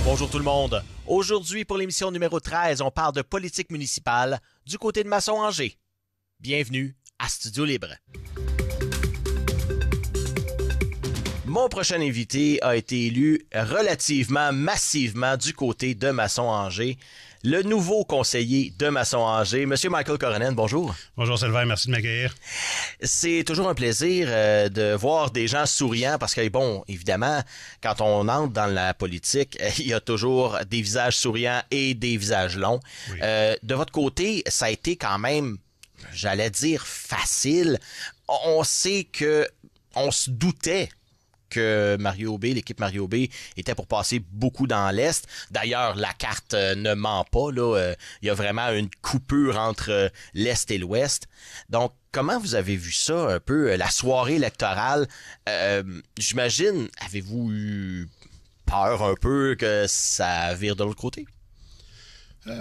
Bonjour tout le monde. Aujourd'hui, pour l'émission numéro 13, on parle de politique municipale du côté de Masson-Angers. Bienvenue à Studio Libre. Mon prochain invité a été élu relativement massivement du côté de Masson-Angers. Le nouveau conseiller de Masson-Angers, M. Michael Coronen, bonjour. Bonjour Sylvain, merci de m'accueillir. C'est toujours un plaisir de voir des gens souriants parce que, bon, évidemment, quand on entre dans la politique, il y a toujours des visages souriants et des visages longs. Oui. De votre côté, ça a été quand même, j'allais dire, facile. On sait que on se doutait que Mario B, l'équipe Mario B, était pour passer beaucoup dans l'Est. D'ailleurs, la carte ne ment pas. Là, il y a vraiment une coupure entre l'Est et l'Ouest. Donc, comment vous avez vu ça un peu, la soirée électorale? J'imagine, avez-vous eu peur un peu que ça vire de l'autre côté?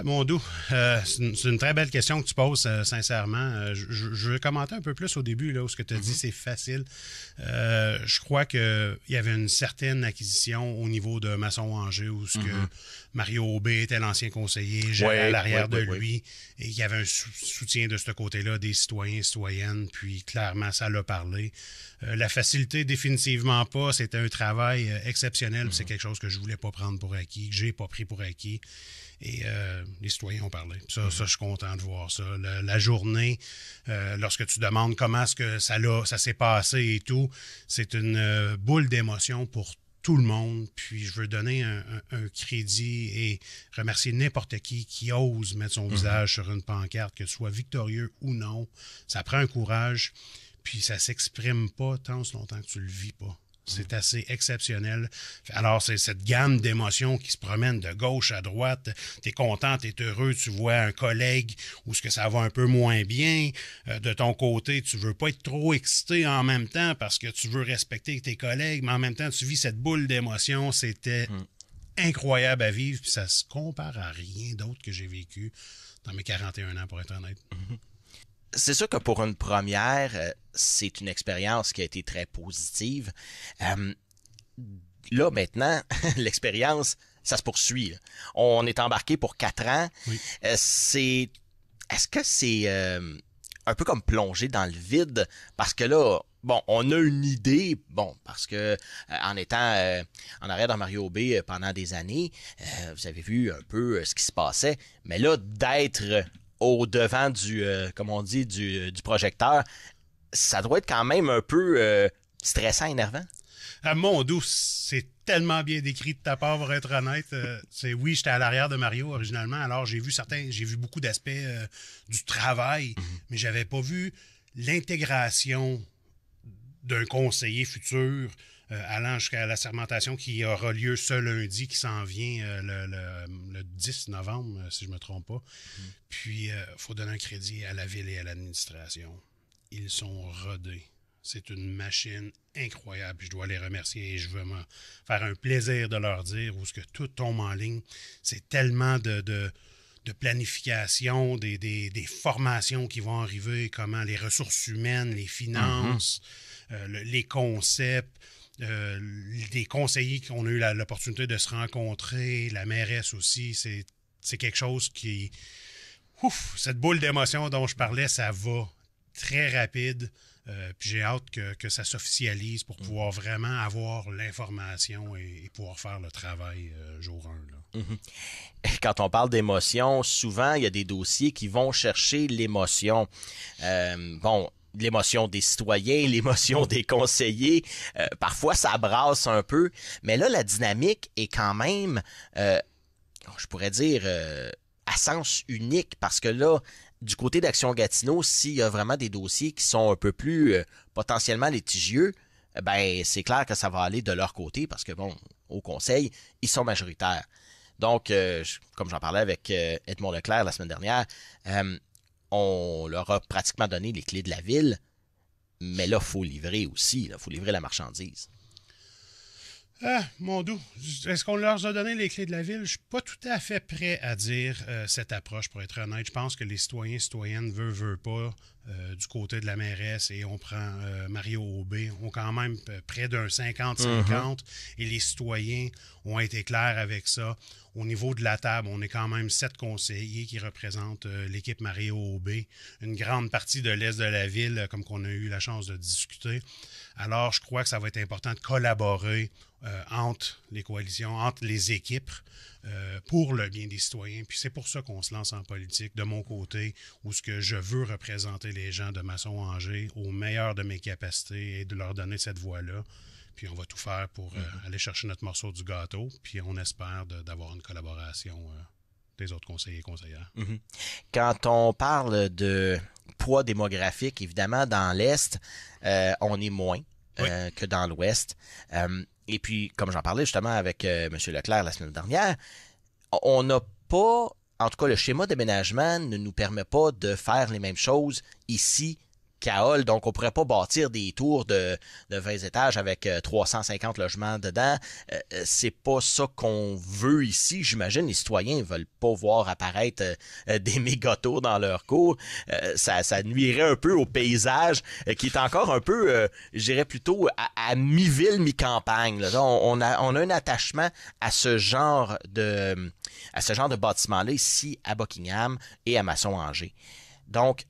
Mon doux, c'est une très belle question que tu poses, sincèrement. Je vais commenter un peu plus au début, là, où ce que tu as dit, c'est facile. Je crois qu'il y avait une certaine acquisition au niveau de Masson-Angers, où ce que Mario Aubé était l'ancien conseiller, j'allais à l'arrière de lui, et il y avait un soutien de ce côté-là des citoyens et citoyennes, puis clairement, ça l'a parlé. La facilité, définitivement pas. C'était un travail exceptionnel, c'est quelque chose que je voulais pas prendre pour acquis, que j'ai pas pris pour acquis. Et les citoyens ont parlé. Ça, je suis content de voir ça. La journée, lorsque tu demandes comment est-ce que ça s'est passé et tout, c'est une boule d'émotion pour tout le monde. Puis je veux donner un crédit et remercier n'importe qui ose mettre son visage sur une pancarte, que ce soit victorieux ou non. Ça prend un courage, puis ça s'exprime pas tant aussi longtemps que tu le vis pas. C'est assez exceptionnel. Alors, c'est cette gamme d'émotions qui se promène de gauche à droite. T'es content, t'es heureux, tu vois un collègue où ce que ça va un peu moins bien. De ton côté, tu veux pas être trop excité en même temps parce que tu veux respecter tes collègues, mais en même temps, tu vis cette boule d'émotions. C'était incroyable à vivre, puis ça se compare à rien d'autre que j'ai vécu dans mes 41 ans, pour être honnête. C'est sûr que pour une première, c'est une expérience qui a été très positive. Là, maintenant, l'expérience, ça se poursuit. Là. On est embarqué pour 4 ans. Oui. Est-ce que c'est un peu comme plonger dans le vide? Parce que là, bon, on a une idée, bon, parce que en étant en arrière dans Mario B pendant des années, vous avez vu un peu ce qui se passait. Mais là, d'être au devant comme on dit, du projecteur, ça doit être quand même un peu stressant, énervant. Mon doux, c'est tellement bien décrit de ta part, pour être honnête. Oui, j'étais à l'arrière de Mario originalement, alors j'ai vu beaucoup d'aspects du travail, mais j'avais pas vu l'intégration d'un conseiller futur allant jusqu'à la sermentation qui aura lieu ce lundi, qui s'en vient le 10 novembre, si je me trompe pas. Puis, faut donner un crédit à la ville et à l'administration. Ils sont rodés. C'est une machine incroyable. Je dois les remercier et je veux me faire un plaisir de leur dire où ce que tout tombe en ligne. C'est tellement de planification, des formations qui vont arriver, comment les ressources humaines, les finances, les concepts, des conseillers qu'on a eu l'opportunité de se rencontrer, la mairesse aussi, c'est quelque chose qui... cette boule d'émotion dont je parlais, ça va très rapide. Puis j'ai hâte que ça s'officialise pour pouvoir vraiment avoir l'information et pouvoir faire le travail jour 1. Là. Quand on parle d'émotion, souvent, il y a des dossiers qui vont chercher l'émotion. L'émotion des citoyens, l'émotion des conseillers. Parfois, ça brasse un peu. Mais là, la dynamique est quand même, je pourrais dire, à sens unique. Parce que là, du côté d'Action Gatineau, s'il y a vraiment des dossiers qui sont un peu plus potentiellement litigieux, ben c'est clair que ça va aller de leur côté parce que, bon, au conseil, ils sont majoritaires. Donc, comme j'en parlais avec Edmond Leclerc la semaine dernière, on leur a pratiquement donné les clés de la ville, mais là, il faut livrer aussi. Il faut livrer la marchandise. Ah, mon doux, est-ce qu'on leur a donné les clés de la ville? Je suis pas tout à fait prêt à dire cette approche, pour être honnête. Je pense que les citoyens et citoyennes veulent pas du côté de la mairesse et on prend Mario Aubé, ont quand même près d'un 50-50 et les citoyens ont été clairs avec ça. Au niveau de la table, on est quand même 7 conseillers qui représentent l'équipe Mario Aubé, une grande partie de l'est de la ville, comme qu'on a eu la chance de discuter. Alors, je crois que ça va être important de collaborer entre les coalitions, entre les équipes, pour le bien des citoyens. Puis c'est pour ça qu'on se lance en politique, de mon côté, où ce que je veux représenter les gens de Masson-Angers au meilleur de mes capacités et de leur donner cette voix-là. Puis on va tout faire pour aller chercher notre morceau du gâteau. Puis on espère d'avoir une collaboration des autres conseillers et conseillères. Quand on parle de poids démographique, évidemment, dans l'Est, on est moins que dans l'Ouest. Et puis, comme j'en parlais justement avec M. Leclerc la semaine dernière, on n'a pas, en tout cas le schéma d'aménagement ne nous permet pas de faire les mêmes choses ici qu'à Hull. Donc, on ne pourrait pas bâtir des tours de 20 étages avec 350 logements dedans. C'est pas ça qu'on veut ici. J'imagine les citoyens ne veulent pas voir apparaître des méga-tours dans leur cours. Ça nuirait un peu au paysage qui est encore un peu, je dirais plutôt, à mi-ville, mi-campagne. Là. On a un attachement à ce genre de bâtiment-là ici à Buckingham et à Masson-Angers. Donc,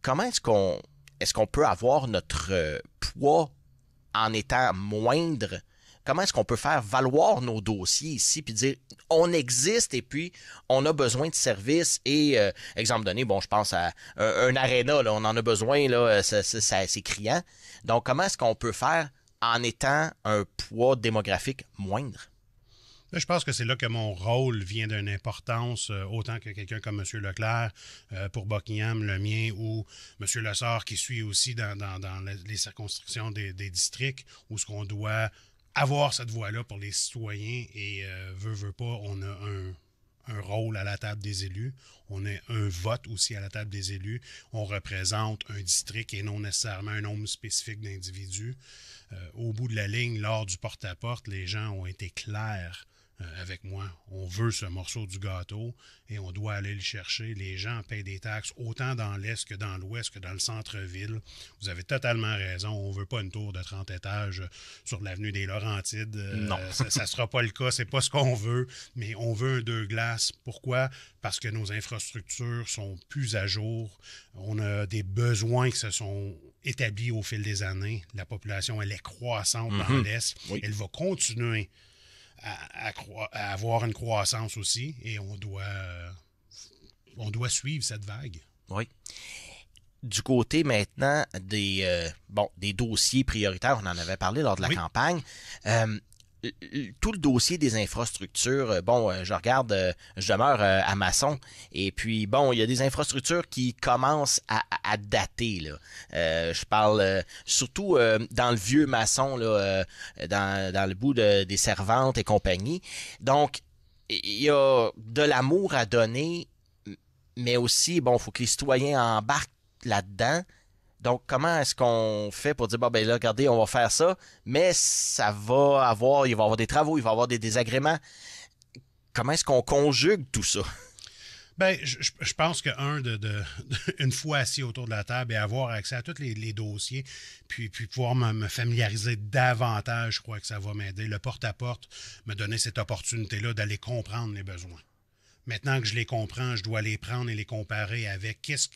comment est-ce qu'on peut avoir notre poids en étant moindre? Comment est-ce qu'on peut faire valoir nos dossiers ici puis dire on existe et puis on a besoin de services et, exemple donné, bon, je pense à un aréna, là, on en a besoin, là, c'est criant. Donc, comment est-ce qu'on peut faire en étant un poids démographique moindre? Je pense que c'est là que mon rôle vient d'une importance, autant que quelqu'un comme M. Leclerc pour Buckingham, le mien, ou M. Lessard qui suit aussi dans les circonscriptions des districts, où ce qu'on doit avoir cette voix-là pour les citoyens et veut pas, on a un rôle à la table des élus. On a un vote aussi à la table des élus. On représente un district et non nécessairement un nombre spécifique d'individus. Au bout de la ligne, lors du porte-à-porte, les gens ont été clairs avec moi. On veut ce morceau du gâteau et on doit aller le chercher. Les gens payent des taxes autant dans l'Est que dans l'Ouest que dans le centre-ville. Vous avez totalement raison. On ne veut pas une tour de 30 étages sur l'avenue des Laurentides. Non. Ça ne sera pas le cas. C'est pas ce qu'on veut. Mais on veut un deux glaces. Pourquoi? Parce que nos infrastructures sont plus à jour. On a des besoins qui se sont établis au fil des années. La population, elle est croissante dans l'Est. Oui. Elle va continuer à avoir une croissance aussi et on doit suivre cette vague. Oui. Du côté maintenant des dossiers prioritaires, on en avait parlé lors de la campagne, tout le dossier des infrastructures, je regarde, je demeure à Masson, et puis, il y a des infrastructures qui commencent à dater, là. Je parle surtout dans le vieux Masson, là, dans le bout des Servantes et compagnie. Donc, il y a de l'amour à donner, mais aussi, il faut que les citoyens embarquent là-dedans. Donc, comment est-ce qu'on fait pour dire, là, regardez, on va faire ça, mais il va y avoir des travaux, il va y avoir des désagréments. Comment est-ce qu'on conjugue tout ça? Je pense que, une fois assis autour de la table et avoir accès à tous les dossiers, puis pouvoir me familiariser davantage, je crois que ça va m'aider. Le porte-à-porte me donner cette opportunité-là d'aller comprendre les besoins. Maintenant que je les comprends, je dois les prendre et les comparer avec qu'est-ce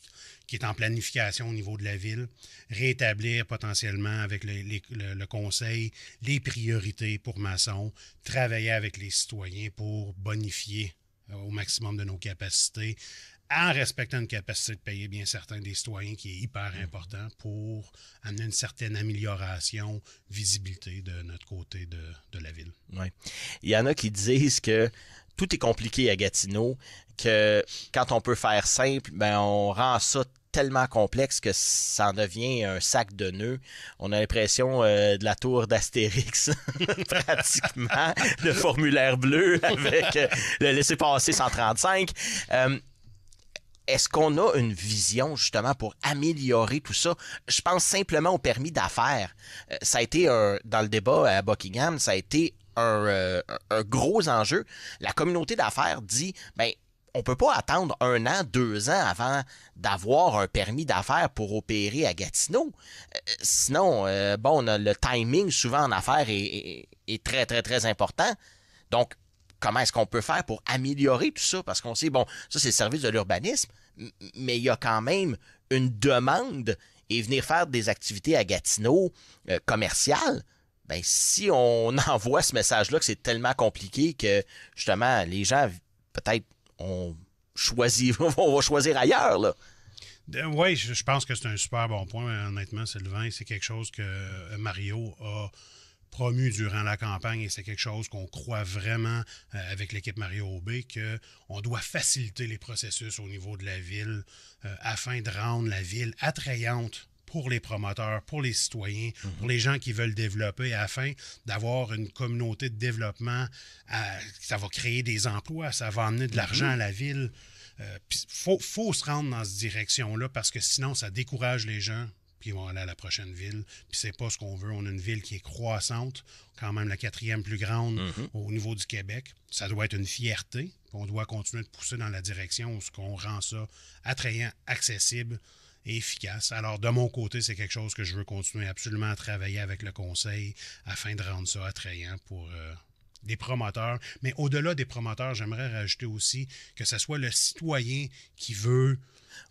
qui est en planification au niveau de la ville, rétablir potentiellement avec le conseil les priorités pour Masson, travailler avec les citoyens pour bonifier au maximum de nos capacités, en respectant une capacité de payer bien certain des citoyens qui est hyper important pour amener une certaine amélioration, visibilité de notre côté de la ville. Oui. Il y en a qui disent que tout est compliqué à Gatineau, que quand on peut faire simple, on rend ça tellement complexe que ça en devient un sac de nœuds. On a l'impression de la tour d'Astérix, pratiquement, le formulaire bleu avec le laissez-passer 135. Est-ce qu'on a une vision, justement, pour améliorer tout ça? Je pense simplement au permis d'affaires. Ça a été, dans le débat à Buckingham, ça a été un gros enjeu. La communauté d'affaires dit, on peut pas attendre 1 an, 2 ans avant d'avoir un permis d'affaires pour opérer à Gatineau. Sinon, le timing souvent en affaires est très, très, très important. Donc, comment est-ce qu'on peut faire pour améliorer tout ça? Parce qu'on sait, ça c'est le service de l'urbanisme, mais il y a quand même une demande et venir faire des activités à Gatineau commerciales. Ben, si on envoie ce message-là que c'est tellement compliqué que, justement, les gens, peut-être, on va choisir ailleurs, là. Oui, je pense que c'est un super bon point, honnêtement, Sylvain. C'est quelque chose que Mario a promu durant la campagne et c'est quelque chose qu'on croit vraiment avec l'équipe Mario Aubé, qu'on doit faciliter les processus au niveau de la ville afin de rendre la ville attrayante pour les promoteurs, pour les citoyens, pour les gens qui veulent développer, afin d'avoir une communauté de développement. Ça va créer des emplois, ça va amener de l'argent à la ville. Puis faut se rendre dans cette direction-là parce que sinon, ça décourage les gens. Puis ils vont aller à la prochaine ville. Puis c'est pas ce qu'on veut. On a une ville qui est croissante, quand même la 4e plus grande au niveau du Québec. Ça doit être une fierté. On doit continuer de pousser dans la direction où on rend ça attrayant, accessible et efficace. Alors, de mon côté, c'est quelque chose que je veux continuer absolument à travailler avec le conseil afin de rendre ça attrayant pour des promoteurs. Mais au-delà des promoteurs, j'aimerais rajouter aussi que ce soit le citoyen qui veut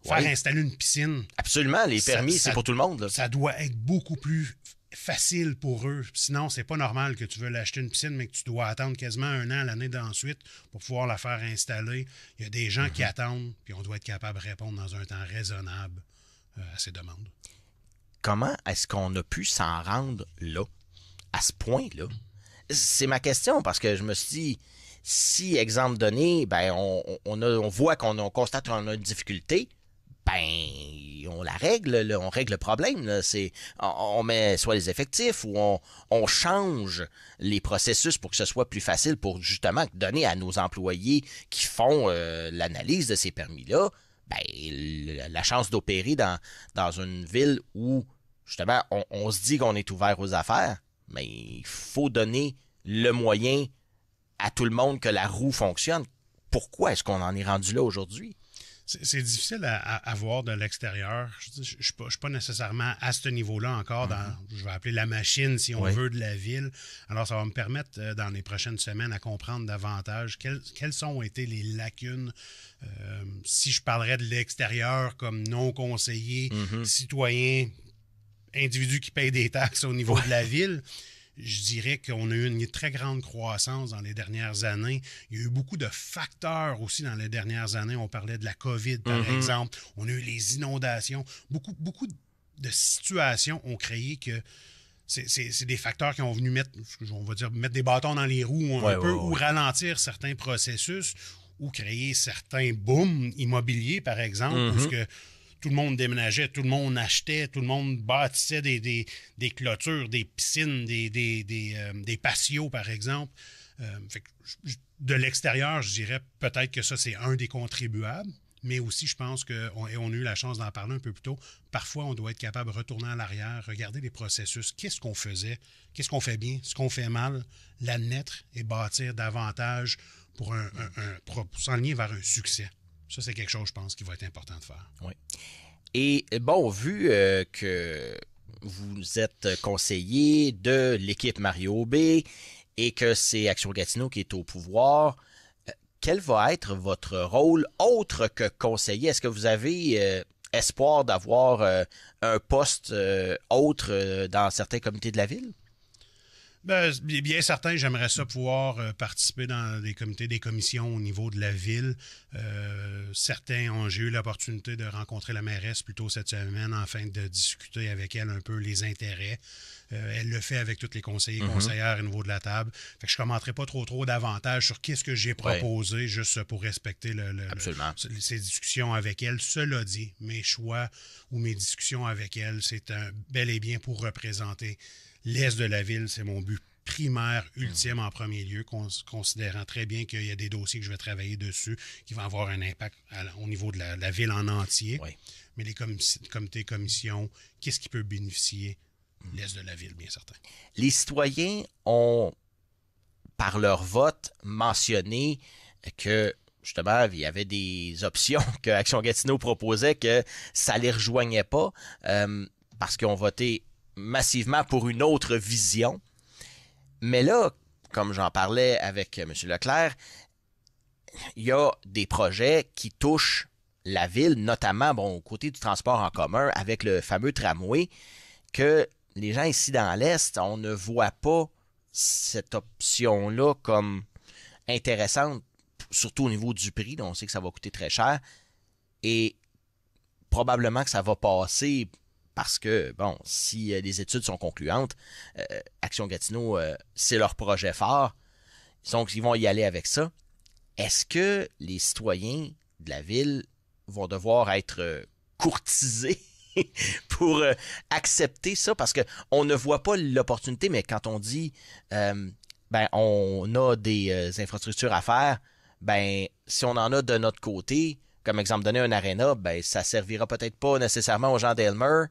faire installer une piscine. Absolument, les permis, c'est pour tout le monde, là. Ça doit être beaucoup plus facile pour eux. Sinon, c'est pas normal que tu veux l'acheter une piscine, mais que tu dois attendre quasiment 1 an l'année d'ensuite pour pouvoir la faire installer. Il y a des gens qui attendent, puis on doit être capable de répondre dans un temps raisonnable à ces demandes. Comment est-ce qu'on a pu s'en rendre là, à ce point-là? C'est ma question, parce que je me suis dit, si, exemple donné, ben on voit qu'on constate qu'on a une difficulté, ben on la règle, là, on règle le problème. Là. On met soit les effectifs ou on change les processus pour que ce soit plus facile pour justement donner à nos employés qui font l'analyse de ces permis-là, ben, la chance d'opérer dans une ville où justement on se dit qu'on est ouvert aux affaires, mais il faut donner le moyen à tout le monde que la roue fonctionne. Pourquoi est-ce qu'on en est rendu là aujourd'hui? C'est difficile à voir de l'extérieur. Je ne suis pas nécessairement à ce niveau-là encore dans, je vais appeler la machine, si on veut, de la ville. Alors, ça va me permettre, dans les prochaines semaines, à comprendre davantage quelles ont été les lacunes. Si je parlerais de l'extérieur comme non-conseiller, citoyen, individu qui paye des taxes au niveau de la ville, je dirais qu'on a eu une très grande croissance dans les dernières années. Il y a eu beaucoup de facteurs aussi dans les dernières années. On parlait de la COVID, par exemple. On a eu les inondations. Beaucoup de situations ont créé que c'est des facteurs qui ont venu mettre des bâtons dans les roues ou ralentir certains processus ou créer certains booms immobiliers, par exemple, parce que tout le monde déménageait, tout le monde achetait, tout le monde bâtissait des clôtures, des piscines, des patios, par exemple. Fait que de l'extérieur, je dirais peut-être que ça, c'est un des contribuables, mais aussi, je pense qu'on a eu la chance d'en parler un peu plus tôt, parfois, on doit être capable de retourner en arrière, regarder les processus, qu'est-ce qu'on faisait, qu'est-ce qu'on fait bien, ce qu'on fait mal, l'admettre et bâtir davantage pour s'enligner vers un succès. Ça, c'est quelque chose, je pense, qui va être important de faire. Oui. Et vu que vous êtes conseiller de l'équipe Mario Aubé et que c'est Action Gatineau qui est au pouvoir, quel va être votre rôle autre que conseiller? Est-ce que vous avez espoir d'avoir un poste autre dans certains comités de la ville? Ben, bien certain, j'aimerais ça pouvoir participer dans des comités, des commissions au niveau de la ville. J'ai eu l'opportunité de rencontrer la mairesse plus tôt cette semaine afin de discuter avec elle un peu les intérêts. Elle le fait avec tous les conseillers et conseillères au niveau de la table. Fait que je ne commenterai pas trop davantage sur qu'est-ce que j'ai proposé, juste pour respecter ces discussions avec elle. Cela dit, mes choix ou mes discussions avec elle, c'est bel et bien pour représenter l'est de la ville. C'est mon but primaire, ultime en premier lieu, considérant très bien qu'il y a des dossiers que je vais travailler dessus qui vont avoir un impact au niveau de la ville en entier. Oui. Mais les comités, commissions, qu'est-ce qui peut bénéficier l'est de la ville, bien certain. Les citoyens ont, par leur vote, mentionné que justement, il y avait des options que Action Gatineau proposait que ça les rejoignait pas parce qu'ils ont voté massivement pour une autre vision. Mais là, comme j'en parlais avec M. Leclerc, il y a des projets qui touchent la ville, notamment au côté du transport en commun avec le fameux tramway, que les gens ici dans l'Est, on ne voit pas cette option-là comme intéressante, surtout au niveau du prix. On sait que ça va coûter très cher. Et probablement que ça va passer parce que, si les études sont concluantes, Action Gatineau, c'est leur projet phare. Donc, ils vont y aller avec ça. Est-ce que les citoyens de la ville vont devoir être courtisés pour accepter ça? Parce qu'on ne voit pas l'opportunité, mais quand on dit on a des infrastructures à faire, si on en a de notre côté, comme exemple donné un aréna, ça servira peut-être pas nécessairement aux gens d'Aylmer.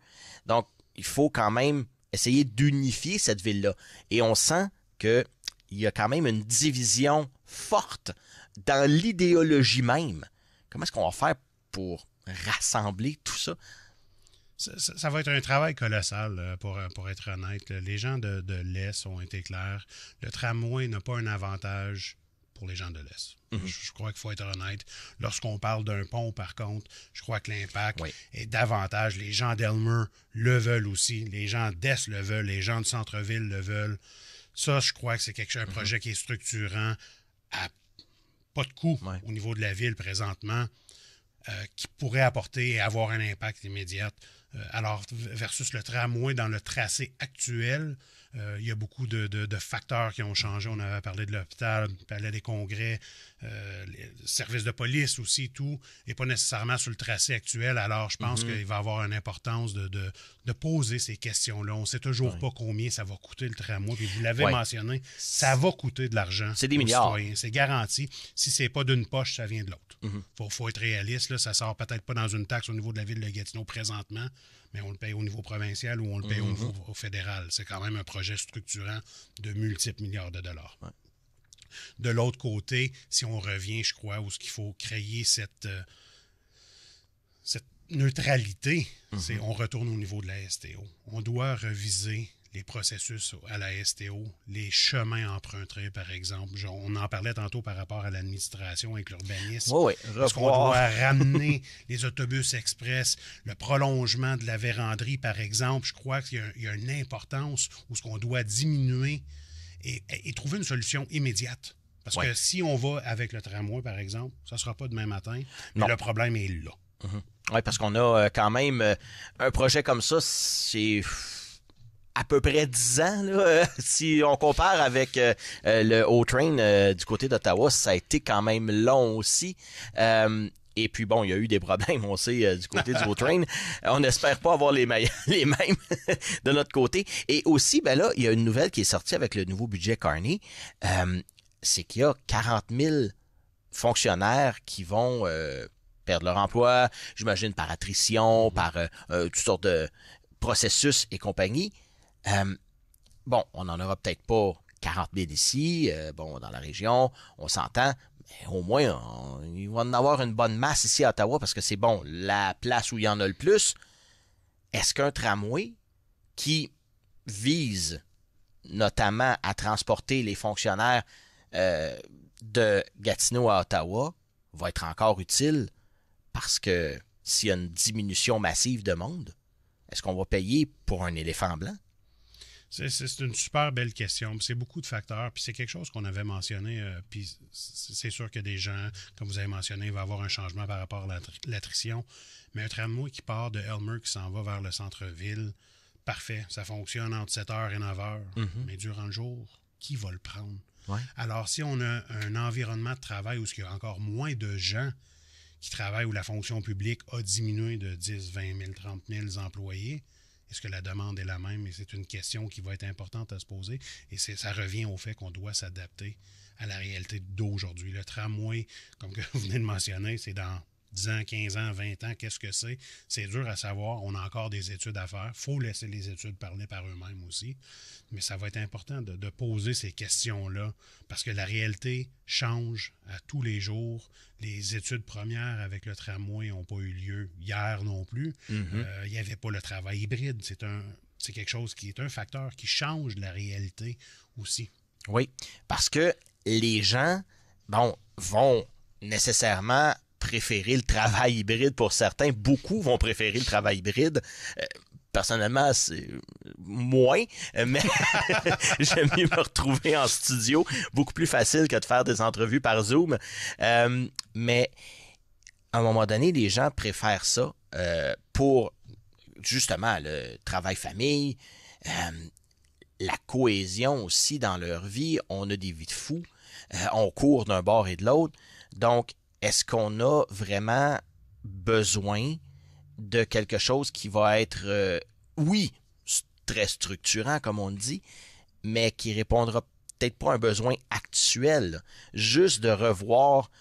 Donc, il faut quand même essayer d'unifier cette ville-là. Et on sent qu'il y a quand même une division forte dans l'idéologie même. Comment est-ce qu'on va faire pour rassembler tout ça? Ça va être un travail colossal, pour être honnête. Les gens de l'Est ont été clairs. Le tramway n'a pas un avantage pour les gens de l'Est. Je crois qu'il faut être honnête. Lorsqu'on parle d'un pont, par contre, je crois que l'impact est davantage. Les gens d'Aylmer le veulent aussi. Les gens d'Est le veulent. Les gens de centre-ville le veulent. Ça, je crois que c'est un projet qui est structurant, à pas de coût au niveau de la ville présentement, qui pourrait apporter et avoir un impact immédiat. Alors, versus le tramway dans le tracé actuel, il y a beaucoup de facteurs qui ont changé. On avait parlé de l'hôpital, le palais des congrès, les services de police aussi, tout, et pas nécessairement sur le tracé actuel. Alors, je pense qu'il va y avoir une importance de poser ces questions-là. On ne sait toujours pas combien ça va coûter le tramway. Puis vous l'avez mentionné, ça va coûter de l'argent. C'est des milliards. Citoyens. C'est garanti. Si c'est pas d'une poche, ça vient de l'autre. Faut être réaliste. Là. Ça sort peut-être pas dans une taxe au niveau de la ville de Gatineau présentement, mais on le paye au niveau provincial ou on le paye au niveau fédéral. C'est quand même un projet structurant de multiples milliards de dollars. Ouais. De l'autre côté, si on revient, je crois, où ce qu'il faut créer cette neutralité, c'est on retourne au niveau de la STO. On doit reviser les processus à la STO, les chemins empruntés, par exemple. On en parlait tantôt par rapport à l'administration avec l'urbanisme. Est-ce qu'on doit ramener les autobus express, le prolongement de la véranderie, par exemple? Je crois qu'il y a une importance où ce qu'on doit diminuer et trouver une solution immédiate. Parce que si on va avec le tramway, par exemple, ça ne sera pas demain matin, mais le problème est là. Oui, parce qu'on a quand même un projet comme ça, c'est à peu près 10 ans. Là, si on compare avec le O-Train du côté d'Ottawa, ça a été quand même long aussi. Et puis bon, il y a eu des problèmes, on sait, du côté du O-Train. On n'espère pas avoir les mêmes de notre côté. Et aussi, là, il y a une nouvelle qui est sortie avec le nouveau budget Carney. C'est qu'il y a 40 000 fonctionnaires qui vont perdre leur emploi, j'imagine par attrition, par toutes sortes de processus et compagnie. On n'en aura peut-être pas 40 000 ici, dans la région, on s'entend, mais au moins, il va en avoir une bonne masse ici à Ottawa parce que c'est la place où il y en a le plus. Est-ce qu'un tramway qui vise notamment à transporter les fonctionnaires de Gatineau à Ottawa va être encore utile parce que s'il y a une diminution massive de monde, est-ce qu'on va payer pour un éléphant blanc? C'est une super belle question. C'est beaucoup de facteurs. Puis c'est quelque chose qu'on avait mentionné. Puis c'est sûr que des gens, comme vous avez mentionné, il va y avoir un changement par rapport à l'attrition. Mais un tramway qui part de Aylmer qui s'en va vers le centre-ville, parfait. Ça fonctionne entre 7h et 9h. Mais durant le jour, qui va le prendre? Ouais. Alors, si on a un environnement de travail où il y a encore moins de gens qui travaillent, où la fonction publique a diminué de 10, 20 000, 30 000 employés, est-ce que la demande est la même? Et c'est une question qui va être importante à se poser. Et ça revient au fait qu'on doit s'adapter à la réalité d'aujourd'hui. Le tramway, comme que vous venez de mentionner, c'est dans 10 ans, 15 ans, 20 ans, qu'est-ce que c'est? C'est dur à savoir. On a encore des études à faire. Il faut laisser les études parler par eux-mêmes aussi. Mais ça va être important de poser ces questions-là parce que la réalité change à tous les jours. Les études premières avec le tramway n'ont pas eu lieu hier non plus. Il n'y avait pas le travail hybride. C'est quelque chose qui est un facteur qui change la réalité aussi. Oui, parce que les gens, vont nécessairement préférer le travail hybride pour certains. Beaucoup vont préférer le travail hybride. Personnellement, c'est moins, mais j'aime mieux me retrouver en studio. Beaucoup plus facile que de faire des entrevues par Zoom. Mais à un moment donné, les gens préfèrent ça pour justement le travail-famille, la cohésion aussi dans leur vie. On a des vies de fous. On court d'un bord et de l'autre. Donc, est-ce qu'on a vraiment besoin de quelque chose qui va être, oui, très structurant, comme on le dit, mais qui répondra peut-être pas à un besoin actuel. Juste de revoir,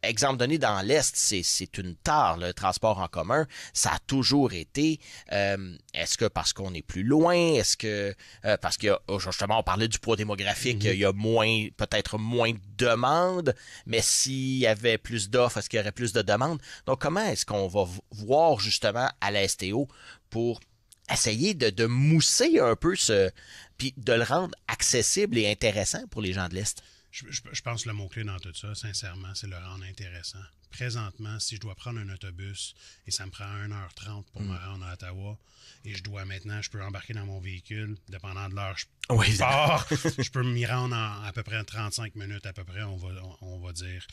exemple donné dans l'Est, c'est une tare, le transport en commun. Ça a toujours été. Est-ce que parce qu'on est plus loin? Est-ce que parce que justement, on parlait du poids démographique, il y a peut-être moins de demandes, mais s'il y avait plus d'offres, est-ce qu'il y aurait plus de demandes? Donc, comment est-ce qu'on va voir justement à la STO pour essayer de mousser un peu puis de le rendre accessible et intéressant pour les gens de l'Est? Je pense que le mot-clé dans tout ça, sincèrement, c'est le rendre intéressant. Présentement, si je dois prendre un autobus et ça me prend 1h30 pour me rendre à Ottawa et je peux embarquer dans mon véhicule, dépendant de l'heure je pars, je peux m'y rendre en à peu près 35 minutes, à peu près, on va dire.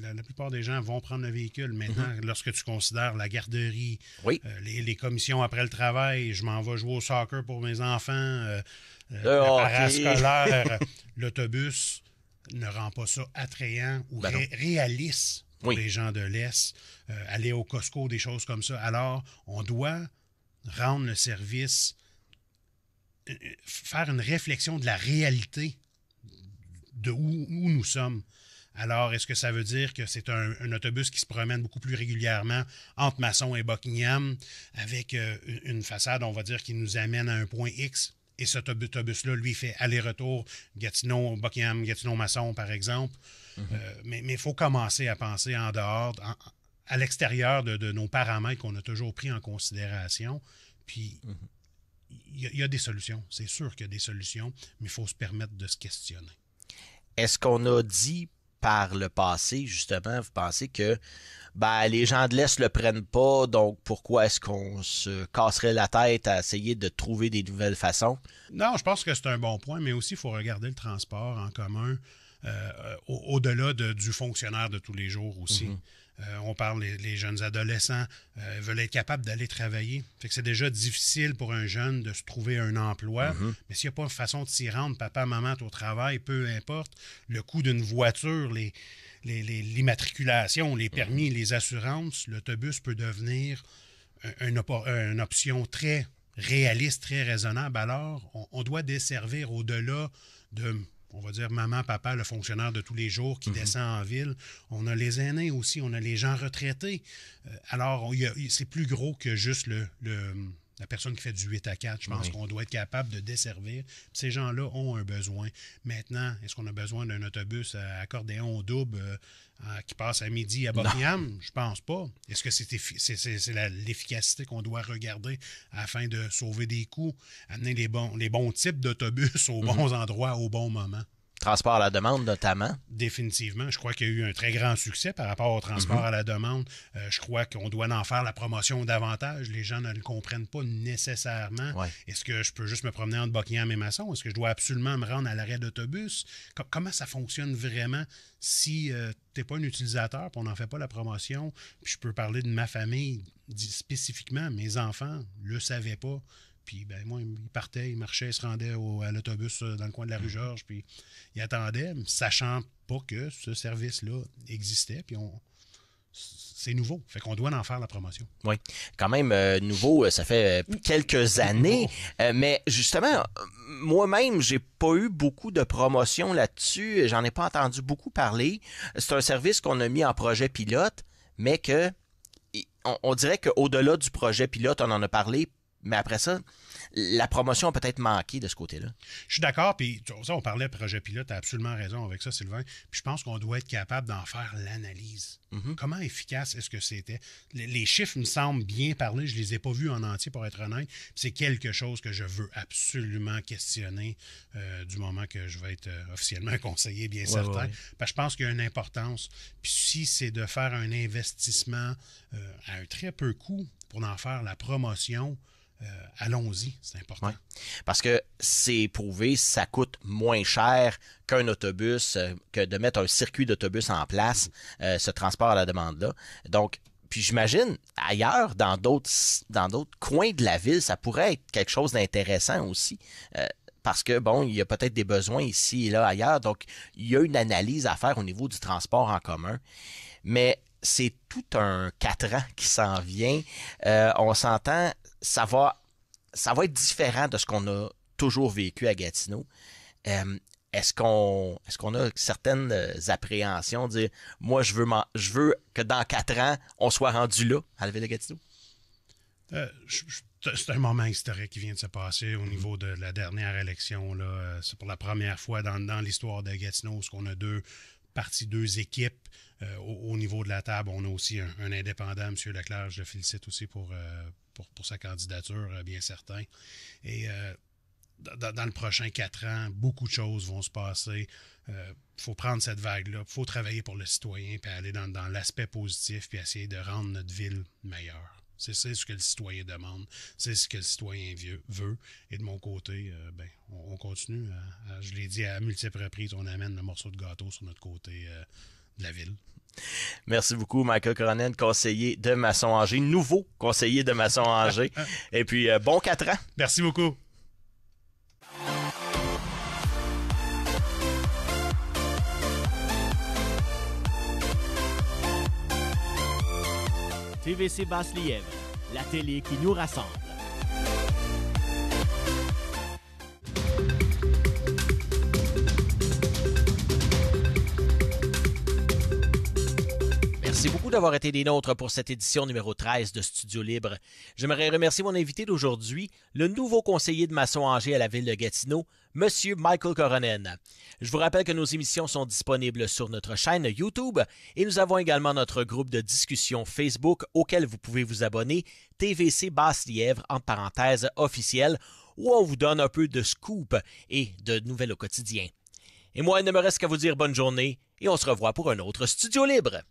La plupart des gens vont prendre le véhicule. Maintenant, lorsque tu considères la garderie, les commissions après le travail, je m'en vais jouer au soccer pour mes enfants, le parascolaire, l'autobus ne rend pas ça attrayant ou réaliste pour les gens de l'Est. Aller au Costco, des choses comme ça. Alors, on doit rendre le service, faire une réflexion de la réalité de où nous sommes. Alors, est-ce que ça veut dire que c'est un autobus qui se promène beaucoup plus régulièrement entre Masson et Buckingham avec une façade, on va dire, qui nous amène à un point X? Et cet autobus-là, lui, fait aller-retour Gatineau, Buckingham, Gatineau-Masson, par exemple. Mais il faut commencer à penser en dehors, à l'extérieur de nos paramètres qu'on a toujours pris en considération. Puis, il y a des solutions. C'est sûr qu'il y a des solutions, mais il faut se permettre de se questionner. Est-ce qu'on a dit par le passé, justement, vous pensez que les gens de l'Est le prennent pas, donc pourquoi est-ce qu'on se casserait la tête à essayer de trouver des nouvelles façons? Non, je pense que c'est un bon point, mais aussi il faut regarder le transport en commun au-delà du fonctionnaire de tous les jours aussi. On parle les jeunes adolescents veulent être capables d'aller travailler. Fait que c'est déjà difficile pour un jeune de se trouver un emploi. Mais s'il n'y a pas une façon de s'y rendre, papa, maman, au travail, peu importe, le coût d'une voiture, l'immatriculation, les permis, les assurances, l'autobus peut devenir une option très réaliste, très raisonnable. Alors, on doit desservir au-delà de, on va dire, maman, papa, le fonctionnaire de tous les jours qui descend en ville. On a les aînés aussi, on a les gens retraités. Alors, c'est plus gros que juste la personne qui fait du 8 à 4. Je pense qu'on doit être capable de desservir. Ces gens-là ont un besoin. Maintenant, est-ce qu'on a besoin d'un autobus à accordéon double qui passe à midi à Buckingham? Je pense pas. Est-ce que c'est l'efficacité qu'on doit regarder afin de sauver des coûts, amener les bons types d'autobus aux bons endroits au bon moment? Transport à la demande, notamment. Définitivement. Je crois qu'il y a eu un très grand succès par rapport au transport à la demande. Je crois qu'on doit en faire la promotion davantage. Les gens ne le comprennent pas nécessairement. Est-ce que je peux juste me promener entre Buckingham et Masson? Est-ce que je dois absolument me rendre à l'arrêt d'autobus? Comment ça fonctionne vraiment si tu n'es pas un utilisateur et on n'en fait pas la promotion? Puis je peux parler de ma famille spécifiquement. Mes enfants ne le savaient pas. Puis, moi, il partait, il marchait, il se rendait à l'autobus dans le coin de la rue Georges, puis il attendait, sachant pas que ce service-là existait. Puis, c'est nouveau. Fait qu'on doit en faire la promotion. Oui, quand même nouveau, ça fait quelques années. Mais justement, moi-même, j'ai pas eu beaucoup de promotion là-dessus. J'en ai pas entendu beaucoup parler. C'est un service qu'on a mis en projet pilote, mais que on dirait qu'au-delà du projet pilote, on en a parlé, mais après ça, la promotion a peut-être manqué de ce côté-là. Je suis d'accord, puis on parlait de projet pilote, tu as absolument raison avec ça, Sylvain. Puis je pense qu'on doit être capable d'en faire l'analyse. Comment efficace est-ce que c'était? Les chiffres me semblent bien parler, je les ai pas vus en entier pour être honnête. C'est quelque chose que je veux absolument questionner du moment que je vais être officiellement un conseiller, bien certain. Ouais. Parce que je pense qu'il y a une importance. Puis si c'est de faire un investissement à un très peu coût pour en faire la promotion, allons-y, c'est important. Ouais. Parce que c'est prouvé, ça coûte moins cher qu'un autobus, que de mettre un circuit d'autobus en place, ce transport à la demande-là. Donc, puis j'imagine, ailleurs, dans d'autres coins de la ville, ça pourrait être quelque chose d'intéressant aussi. Parce que, bon, il y a peut-être des besoins ici et là, ailleurs. Donc, il y a une analyse à faire au niveau du transport en commun. Mais c'est tout un 4 ans qui s'en vient. On s'entend, ça va être différent de ce qu'on a toujours vécu à Gatineau. Est-ce qu'on a certaines appréhensions de dire, moi, je veux que dans 4 ans, on soit rendu là, à la ville de Gatineau? C'est un moment historique qui vient de se passer au niveau de la dernière élection. Là. C'est pour la première fois dans l'histoire de Gatineau où on a deux équipes au niveau de la table. On a aussi un indépendant, M. Leclerc. Je le félicite aussi pour sa candidature, bien certain. Et dans le prochain 4 ans, beaucoup de choses vont se passer. Faut prendre cette vague-là. Il faut travailler pour le citoyen, puis aller dans l'aspect positif, puis essayer de rendre notre ville meilleure. C'est ce que le citoyen demande. C'est ce que le citoyen veut. Et de mon côté, on continue. Je l'ai dit à multiples reprises, on amène le morceau de gâteau sur notre côté de la ville. Merci beaucoup, Michael Coronen, conseiller de Masson-Angers, nouveau conseiller de Masson-Angers. Et puis, bon 4 ans. Merci beaucoup. TVC Basse-Lièvre, la télé qui nous rassemble. Merci beaucoup d'avoir été des nôtres pour cette édition numéro 13 de Studio Libre. J'aimerais remercier mon invité d'aujourd'hui, le nouveau conseiller de Masson-Angers à la ville de Gatineau, M. Michael Coronen. Je vous rappelle que nos émissions sont disponibles sur notre chaîne YouTube et nous avons également notre groupe de discussion Facebook auquel vous pouvez vous abonner, TVC Basse-Lièvre, entre parenthèses officiel, où on vous donne un peu de scoop et de nouvelles au quotidien. Et moi, il ne me reste qu'à vous dire bonne journée et on se revoit pour un autre Studio Libre.